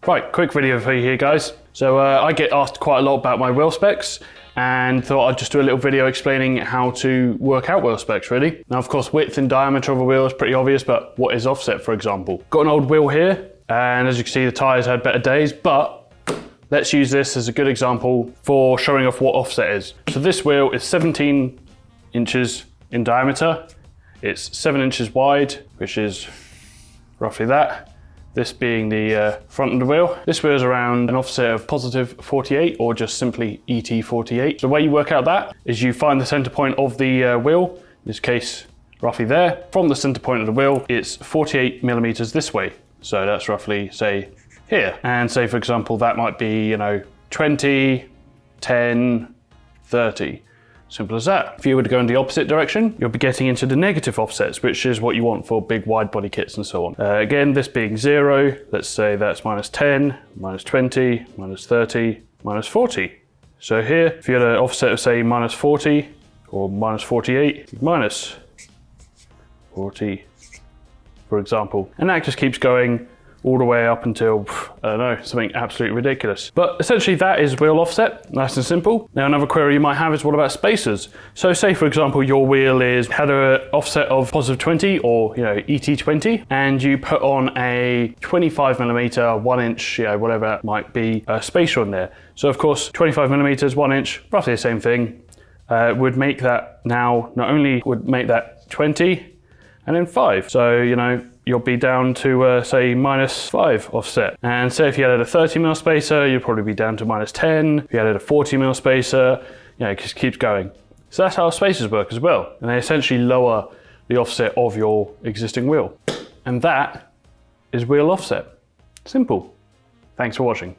Right, quick video for you here, guys. So I get asked quite a lot about my wheel specs and thought I'd just do a little video explaining how to work out wheel specs, really. Now, of course, width and diameter of a wheel is pretty obvious, but what is offset, for example? Got an old wheel here, and as you can see, the tires had better days, but let's use this as a good example for showing off what offset is. So this wheel is 17 inches in diameter. It's 7 inches wide, which is roughly that. This being the front of the wheel. This wheel is around an offset of positive 48 or just simply ET48. The way you work out that is you find the center point of the wheel, in this case, roughly there. From the center point of the wheel, it's 48 millimeters this way. So that's roughly, say, here. And say, for example, that might be, 20, 10, 30. Simple as that. If you were to go in the opposite direction, you'll be getting into the negative offsets, which is what you want for big wide body kits and so on. Again, this being 0, let's say that's minus 10, minus 20, minus 30, minus 40. So here, if you had an offset of say minus 40 or minus 48, minus 40, for example. And that just keeps going all the way up until, I don't know, something absolutely ridiculous. But essentially that is wheel offset, nice and simple. Now another query you might have is what about spacers? So say for example your wheel had an offset of positive 20 or ET20, and you put on a 25 millimeter, 1 inch, whatever it might be, spacer on there. So of course 25 millimeters, 1 inch, roughly the same thing, would make that now, not only would make that 20 and then 5. So you'll be down to say minus 5 offset. And say if you added a 30 mil spacer, you'd probably be down to minus 10. If you added a 40 mil spacer, it just keeps going. So that's how spacers work as well. And they essentially lower the offset of your existing wheel. And that is wheel offset. Simple. Thanks for watching.